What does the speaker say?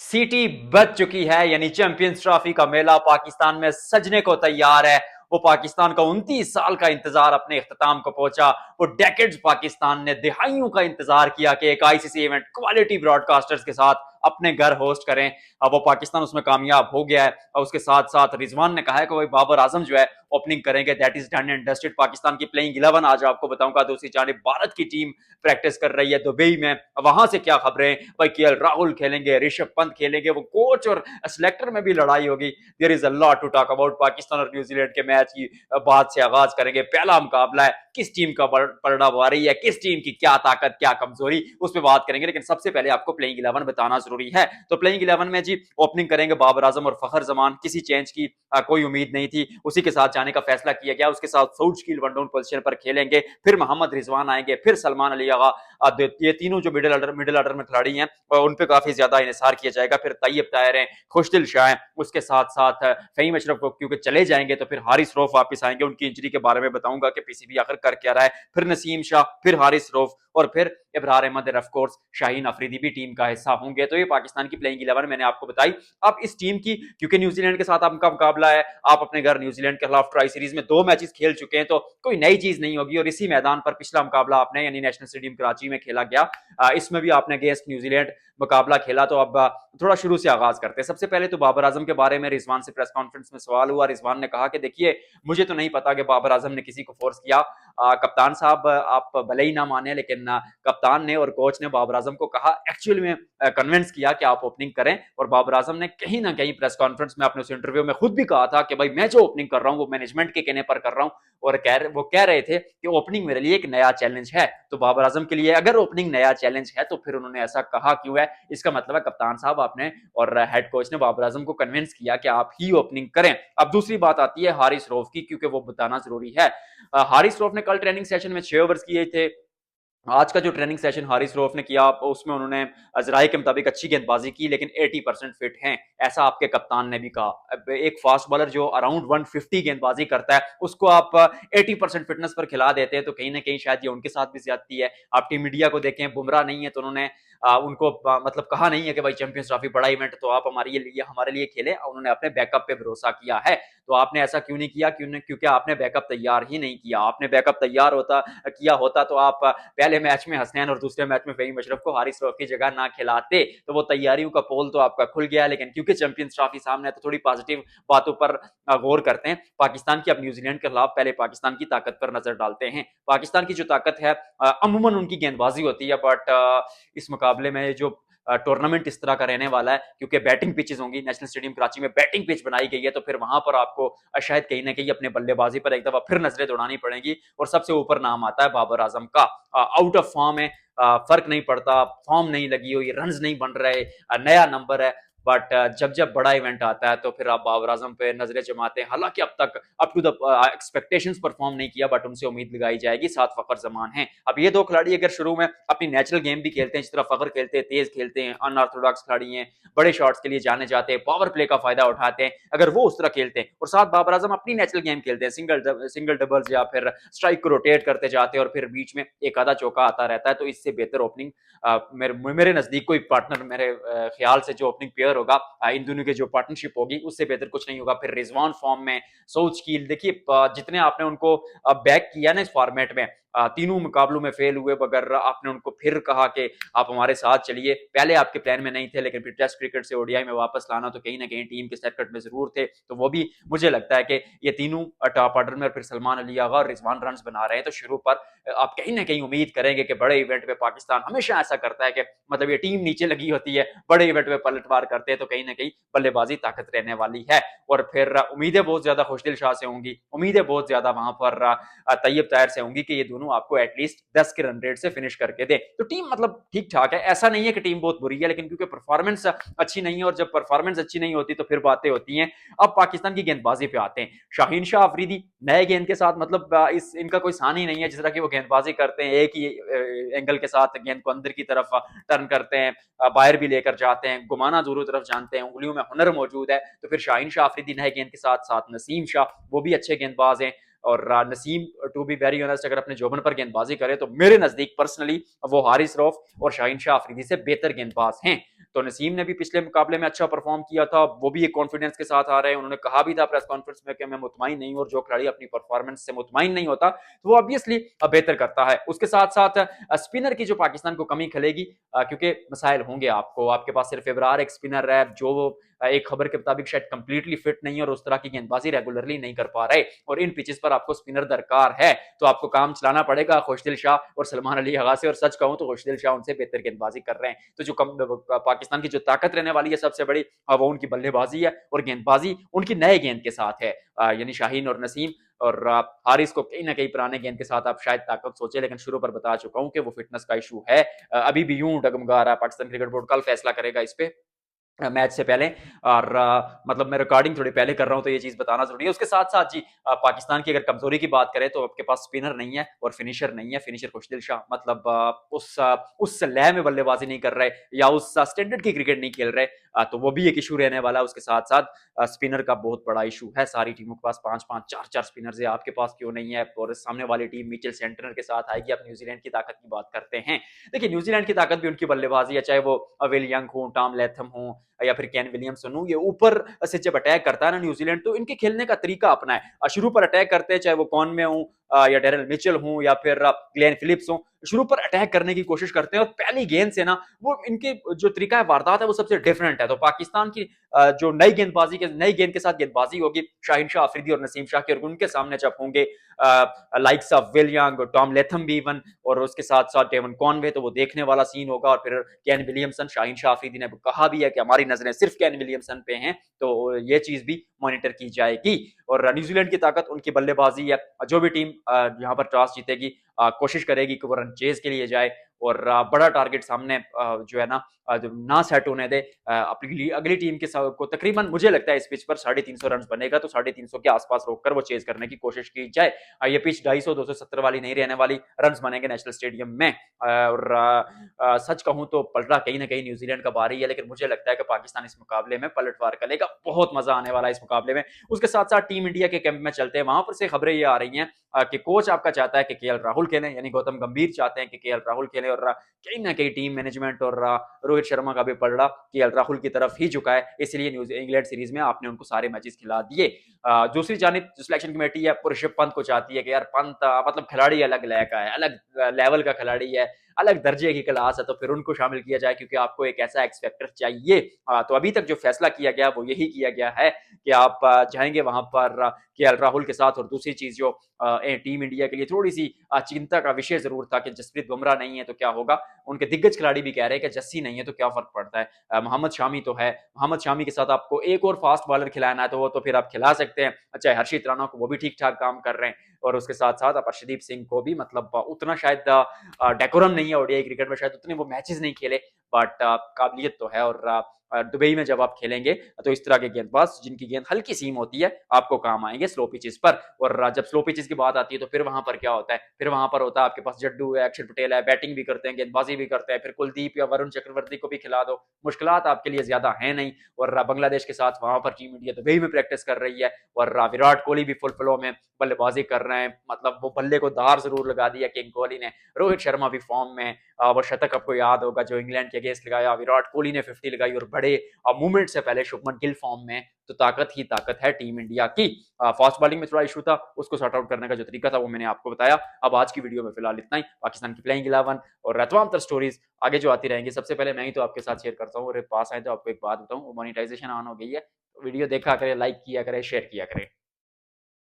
सीटी बज चुकी है, यानी चैंपियंस ट्रॉफी का मेला पाकिस्तान में सजने को तैयार है। वो पाकिस्तान का 29 साल का इंतजार अपने इख्तिताम को पहुंचा। वो डेकेड्स पाकिस्तान ने दिहाइयों का इंतजार किया कि एक आईसीसी इवेंट क्वालिटी ब्रॉडकास्टर्स के साथ अपने घर होस्ट करें। अब वो पाकिस्तान उसमें कामयाब हो गया है। और उसके साथ साथ रिजवान ने कहा है कि भाई बाबर आजम जो है ओपनिंग करेंगे। That is done and dusted. Pakistan की प्लेइंग 11 आज आपको बताऊंगा। दूसरी जानिब भारत की टीम प्रैक्टिस कर रही है दुबई में। वहां से क्या खबरें, भाई केएल राहुल खेलेंगे, ऋषभ पंत खेलेंगे, वो कोच और सिलेक्टर में भी लड़ाई होगी। There is a lot to talk about. Pakistan और न्यूजीलैंड के मैच की बात से आगाज करेंगे। पहला मुकाबला है, किस टीम का पलड़ा भारी है, किस टीम की क्या ताकत क्या कमजोरी, उस पर बात करेंगे। लेकिन सबसे पहले आपको प्लेइंग 11 बताना जरूरी है। तो प्लेइंग 11 में जी ओपनिंग करेंगे बाबर आजम और फखर जमान। किसी चेंज की कोई उम्मीद नहीं थी, उसी के साथ जाने का फैसला किया गया। उसके साथ साउथ कील वन डाउन पोजीशन पर खेलेंगे। फिर मोहम्मद रिजवान आएंगे, फिर सलमान अली आगा। ये तीनों जो मिडिल ऑर्डर में खिलाड़ी हैं उन पे काफी ज्यादा इंहिसार किया जाएगा। फिर तैयब ताहिर हैं, खुशदिल शाह हैं, उसके साथ साथ फहीम अशरफ क्योंकि चले जाएंगे तो फिर हारिस रऊफ वापस आएंगे। उनकी इंजरी के बारे में बताऊंगा कि पीसीबी आखिर कर क्या रहा है। फिर नसीम शाह, फिर हारिस रऊफ और फिर इब्रार अहमद, ऑफ कोर्स शाहीन अफरीदी भी टीम का हिस्सा होंगे। तो ये पाकिस्तान की प्लेइंग 11 मैंने आपको बताई। अब इस टीम की, क्योंकि न्यूजीलैंड के साथ आपका मुकाबला है, आप अपने घर न्यूजीलैंड के खिलाफ ट्राई सीरीज में 2 मैचेस खेल चुके हैं, तो कोई नई चीज नहीं होगी। और इसी मैदान पर पिछला मुकाबला आपने यानी नेशनल स्टेडियम कराची में खेला गया। इसमें भी आपने अगेंस्ट न्यूजीलैंड मुकाबला खेला। तो अब थोड़ा शुरू से आगाज करते हैं। सबसे पहले तो बाबर आजम के बारे में रिजवान से प्रेस कॉन्फ्रेंस में सवाल हुआ। रिजवान ने कहा कि देखिए, मुझे तो नहीं पता कि बाबर आजम ने किसी को फोर्स किया। कप्तान साहब आप भले ही ना माने, लेकिन कप्तान ने और कोच ने बाबर आजम को कहा, एक्चुअल में कन्विंस किया कि आप ओपनिंग करें। और बाबर आजम ने कहीं ना कहीं प्रेस कॉन्फ्रेंस में अपने उस इंटरव्यू में खुद भी कहा था कि भाई मैं जो ओपनिंग कर रहा हूं वो मैनेजमेंट के कहने पर कर रहा हूं। और वो कह रहे थे कि ओपनिंग मेरे लिए एक नया चैलेंज है। तो बाबर आजम के लिए अगर ओपनिंग नया चैलेंज है तो फिर उन्होंने ऐसा कहा क्यों है? इसका मतलब है कप्तान साहब आपने और हेड कोच ने बाबर आजम को कन्विंस किया कि आप ही ओपनिंग करें। अब दूसरी बात आती है हारिस रऊफ की, क्योंकि वो बताना जरूरी है। हारिस रऊफ ने कल ट्रेनिंग सेशन में 6 ओवर्स किए थे। आज का जो ट्रेनिंग सेशन हारिस रऊफ ने किया उसमें उन्होंने अजराई के मुताबिक अच्छी गेंदबाजी की, लेकिन 80% फिट हैं, ऐसा आपके कप्तान ने भी कहा। अब एक फास्ट बॉलर जो अराउंड 150 गेंदबाजी करता है उसको आप 80% फिटनेस पर खिला देते हैं, तो कहीं ना कहीं शायद ये उनके साथ भी ज्यादती है। आप टीम मीडिया को देखें, बुमराह नहीं है तो उन्होंने उनको मतलब कहा नहीं है कि भाई चैंपियंस ट्रॉफी बड़ा इवेंट तो आप हमारे लिए खेले। उन्होंने अपने बैकअप पे भरोसा किया है। तो आपने ऐसा क्यों नहीं किया? क्योंकि आपने बैकअप तैयार ही नहीं किया। आपने बैकअप तैयार किया होता तो आप पहले मैच में हसनैन और दूसरे मैच में फहीम अशरफ को हारिस रऊफ की जगह ना खिलाते, तो वो तैयारियों का पोल तो आपका खुल गया। लेकिन क्योंकि चैंपियंस ट्रॉफी सामने है तो थोड़ी पॉजिटिव बातों पर गौर करते हैं। पाकिस्तान की अब न्यूजीलैंड के खिलाफ पहले पाकिस्तान की ताकत पर नजर डालते हैं। पाकिस्तान की जो ताकत है अमूमन उनकी गेंदबाजी होती है, बट इस मुकाबले में जो टूर्नामेंट इस तरह का रहने वाला है, क्योंकि बैटिंग पिचेस होंगी। नेशनल स्टेडियम कराची में बैटिंग पिच बनाई गई है, तो फिर वहां पर आपको शायद कहीं ना कहीं अपने बल्लेबाजी पर एक दफा फिर नजरें दौड़ानी पड़ेगी। और सबसे ऊपर नाम आता है बाबर आजम का। आउट ऑफ फॉर्म है, फर्क नहीं पड़ता, फॉर्म नहीं लगी हुई, रन नहीं बन रहे, नया नंबर है, बट जब जब बड़ा इवेंट आता है तो फिर आप बाबर आजम पे नजरें जमाते हैं। हालांकि अब तक up to the expectations perform नहीं किया, बट उनसे उम्मीद लगाई जाएगी। साथ फखर जमान है। अब ये दो खिलाड़ी अगर शुरू में अपनी नेचुरल गेम भी खेलते हैं, जिस तरह फखर खेलते हैं, तेज खेलते हैं, अनऑर्थोडॉक्स खिलाड़ी हैं, बड़े शॉट्स के लिए जाने जाते हैं, पावर प्ले का फायदा उठाते हैं, अगर वो उस तरह खेलते हैं और साथ बाबर आजम अपनी नेचुरल गेम खेलते हैं, सिंगल डबल्स या फिर स्ट्राइक को रोटेट करते जाते हैं और फिर बीच में एक आधा चौका आता रहता है, तो इससे बेहतर ओपनिंग मेरे नजदीक कोई पार्टनर, मेरे ख्याल से जो ओपनिंग पेयर होगा, इन दोनों की जो पार्टनरशिप होगी, उससे बेहतर कुछ नहीं होगा। फिर रिजवान फॉर्म में, सोच की देखिए, जितने आपने उनको बैक किया ना इस फॉर्मेट में, तीनों मुकाबलों में फेल हुए, मगर आपने उनको फिर कहा कि आप हमारे साथ चलिए। पहले आपके प्लान में नहीं थे, लेकिन फिर टेस्ट क्रिकेट से ओडीआई में वापस लाना तो कहीं ना कहीं टीम के सर्किट में जरूर थे। तो वो भी मुझे लगता है कि ये तीनों टॉप ऑर्डर में, और फिर सलमान अली आगा और रिजवान रन बना रहे हैं, तो शुरू पर आप कहीं ना कहीं उम्मीद करेंगे कि बड़े इवेंट में पाकिस्तान हमेशा ऐसा करता है कि मतलब ये टीम नीचे लगी होती है, बड़े इवेंट में पलटवार करते हैं, तो कहीं ना कहीं बल्लेबाजी ताकत रहने वाली है। और फिर उम्मीदें बहुत ज्यादा खुशदिल शाह से होंगी, उम्मीदें बहुत ज्यादा वहां पर तैयब ताहिर से होंगी कि ये दोनों आपको एटलीस्ट 10 के रन रेट से फिनिश करके दे। तो टीम मतलब ठीक ठाक है, ऐसा नहीं है कि टीम बहुत बुरी है, लेकिन क्योंकि परफॉर्मेंस अच्छी नहीं है, और जब परफॉर्मेंस अच्छी नहीं होती तो फिर बातें होती हैं। अब पाकिस्तान की गेंदबाजी पे आते हैं। शाहीन शाह अफरीदी नए गेंद के साथ, मतलब इस इनका कोई सान ही नहीं है। जिस तरह की वो गेंदबाजी करते हैं, एक ही एंगल के साथ गेंद को अंदर की तरफ टर्न करते हैं, बाहर भी लेकर जाते हैं, घुमाना दोनों तरफ जानते हैं, उंगलियों में हुनर मौजूद है। तो फिर शाहीन शाह अफरीदी नए गेंद के साथ साथ नसीम शाह, वो भी अच्छे गेंदबाज हैं। और Naseem to be very honest अगर अपने जोबन पर गेंदबाजी करे तो मेरे नजदीक पर्सनली वो हारिस रऊफ और शाहीन शाह अफरीदी से बेहतर गेंदबाज हैं। तो नसीम ने भी पिछले मुकाबले में अच्छा परफॉर्म किया था, वो भी एक कॉन्फिडेंस के साथ आ रहे हैं। उन्होंने कहा भी था प्रेस कॉन्फ्रेंस में कि मैं मुतमईन नहीं हूं, और जो खिलाड़ी अपनी परफॉर्मेंस से मुतमईन नहीं होता तो वो ऑब्वियसली बेहतर करता है। उसके साथ साथ स्पिनर की जो पाकिस्तान को कमी खलेगी, क्योंकि मसाइल होंगे आपको, आपके पास सिर्फ इब्रार एक स्पिनर है जो एक खबर के मुताबिक शायद कंप्लीटली फिट नहीं है और उस तरह की गेंदबाजी रेगुलरली नहीं कर पा रहे, और इन पिचेस पर आपको स्पिनर दरकार है, तो आपको काम चलाना पड़ेगा खुशदिल शाह और सलमान अली हगा से। और सच कहूं तो खुशदिल शाह उनसे बेहतर गेंदबाजी कर रहे हैं। तो जो पाकिस्तान की जो ताकत रहने वाली है सबसे बड़ी, वो उनकी बल्लेबाजी है और गेंदबाजी उनकी नए गेंद के साथ है, यानी शाहीन और नसीम। और हारिस को कहीं ना कहीं पुराने गेंद के साथ आप शायद ताकत सोचे, लेकिन शुरू पर बता चुका हूं कि वो फिटनेस का इशू है, अभी भी यूं डगमगा रहा है। पाकिस्तान क्रिकेट बोर्ड कल फैसला करेगा इस पे मैच से पहले, और मतलब मैं रिकॉर्डिंग थोड़ी पहले कर रहा हूं तो ये चीज बताना जरूरी है। उसके साथ साथ जी पाकिस्तान की अगर कमजोरी की बात करें तो आपके पास स्पिनर नहीं है और फिनिशर नहीं है। फिनिशर खुशदिल शाह मतलब उस लय में बल्लेबाजी नहीं कर रहे या उस स्टैंडर्ड की क्रिकेट नहीं खेल रहे, तो वो भी एक इशू रहने वाला है। उसके साथ साथ स्पिनर का बहुत बड़ा इशू है। सारी टीमों के पास 5-5 4-4 स्पिनर है, आपके पास क्यों नहीं है? और सामने वाली टीम मिचेल सेंटनर के साथ आएगी। आप न्यूजीलैंड की ताकत की बात करते हैं, देखिए न्यूजीलैंड की ताकत भी उनकी बल्लेबाजी है, चाहे वो विल यंग हो, टॉम लैथम हो या फिर केन विलियमसन हो। ये ऊपर से जब अटैक करता है ना न्यूजीलैंड, तो इनके खेलने का तरीका अपना है। शुरू पर अटैक करते हैं, चाहे वो कॉन में हो या डेरल मिचेल हो या फिर ग्लेन फिलिप्स हो, शुरू पर अटैक करने की कोशिश करते हैं और पहली गेंद से ना वो इनके जो तरीका है वारदात है वो सबसे डिफरेंट है। तो पाकिस्तान की जो नई गेंद के साथ गेंदबाजी होगी शाहीन शाह अफरीदी और नसीम शाह की, और उनके सामने जब होंगे likes of will young, Tom Latham भी इवन, और उसके साथ साथ डेवन कॉनवे, तो वो देखने वाला सीन होगा। और फिर केन विलियमसन, शाहीन शाह अफरीदी ने कहा भी है कि हमारी नजरें सिर्फ केन विलियमसन पे हैं, तो ये चीज भी मॉनिटर की जाएगी। और न्यूजीलैंड की ताकत उनकी बल्लेबाजी है। जो भी टीम यहाँ पर टॉस जीतेगी कोशिश करेगी कि वो रन चेज के लिए जाए और बड़ा टारगेट सामने जो है ना जो ना सेट होने दे अपनी अगली टीम के को। तकरीबन मुझे लगता है इस पिच पर 350 रन बनेगा, तो 350 के आसपास रोककर वो चेज करने की कोशिश की जाए। ये पिच 250-270 वाली नहीं रहने वाली, रन बनेंगे नेशनल स्टेडियम में। और सच कहूं तो पलटा कहीं ना कहीं न्यूजीलैंड का बारी है, लेकिन मुझे लगता है कि पाकिस्तान इस मुकाबले में पलटवार करेगा। बहुत मजा आने वाला है इस मुकाबले में। उसके साथ साथ टीम इंडिया के कैंप में चलते हैं, वहां पर से खबरें ये आ रही हैं कि कोच आपका चाहता है कि केएल राहुल खेलें, यानी गौतम गंभीर चाहते हैं कि केएल राहुल खेलें, और कहीं ना कहीं टीम मैनेजमेंट और रोहित शर्मा का भी पलड़ा केएल राहुल की तरफ ही झुका है, इसलिए इंग्लैंड सीरीज में आपने उनको सारे मैचेस खिला दिए। दूसरी जानिब सिलेक्शन कमेटी है ऋषभ पंत को चाहती है कि यार पंत मतलब खिलाड़ी अलग लय का है, अलग लेवल का खिलाड़ी है, अलग दर्जे की क्लास है, तो फिर उनको शामिल किया जाए क्योंकि आपको एक ऐसा एक्स फैक्टर चाहिए। तो अभी तक जो फैसला किया गया वो यही किया गया है कि आप जाएंगे वहां पर केएल राहुल के साथ। और दूसरी चीज जो टीम इंडिया के लिए थोड़ी सी चिंता का विषय जरूर था कि जसप्रीत बुमराह नहीं है तो क्या होगा। उनके दिग्गज खिलाड़ी भी कह रहे हैं कि जस्सी नहीं है तो क्या फर्क पड़ता है, मोहम्मद शामी तो है, मोहम्मद शामी के साथ आपको एक और फास्ट बॉलर खिलाना है तो वो तो फिर आप खिला सकते हैं। अच्छा हर्षित राणा को, वो भी ठीक ठाक काम कर रहे हैं। और उसके साथ साथ आप अर्शदीप सिंह को भी, मतलब उतना शायद डेकोरम नहीं है ओडीआई क्रिकेट में, शायद उतने वो मैचेस नहीं खेले, बट काबिलियत तो है। और दुबई में जब आप खेलेंगे तो इस तरह के गेंदबाज जिनकी गेंद हल्की सीम होती है आपको काम आएंगे स्लो पिचेस पर। और जब स्लो पिचेस की बात आती है तो फिर वहां पर क्या होता है, फिर वहां पर होता है आपके पास जड्डू है, अक्षर पटेल है, बैटिंग भी करते हैं, गेंदबाजी भी करते हैं, फिर कुलदीप या वरुण चक्रवर्ती को भी खिला दो, मुश्किलात आपके लिए ज्यादा है नहीं। और बांग्लादेश के साथ वहां पर टीम इंडिया दुबई में प्रैक्टिस कर रही है, और विराट कोहली भी फुल फ्लो में बल्लेबाजी कर रहे हैं, मतलब वो बल्ले को दार जरूर लगा दिया किंग कोहली ने। रोहित शर्मा भी फॉर्म में, वो शतक आपको याद होगा जो इंग्लैंड के अगेंस्ट लगाया, विराट कोहली ने 50 लगाई, और बड़े मूवमेंट से पहले शुभमन गिल फॉर्म में। तो ताकत ही ताकत है टीम इंडिया की। फास्ट बॉलिंग में थोड़ा इशू था, उसको सॉर्ट आउट करने का जो तरीका था वो मैंने आपको बताया। अब आज की वीडियो में फिलहाल इतना ही। पाकिस्तान की प्लेइंग 11 और तमाम तर स्टोरीज आगे जो आती रहेंगी, सबसे पहले मैं ही तो आपके साथ शेयर करता हूँ। और पास आए तो आपको एक बात बताऊँ, मोनिटाइजेशन ऑन हो गई है, वीडियो देखा करें, लाइक किया करें, शेयर किया करें।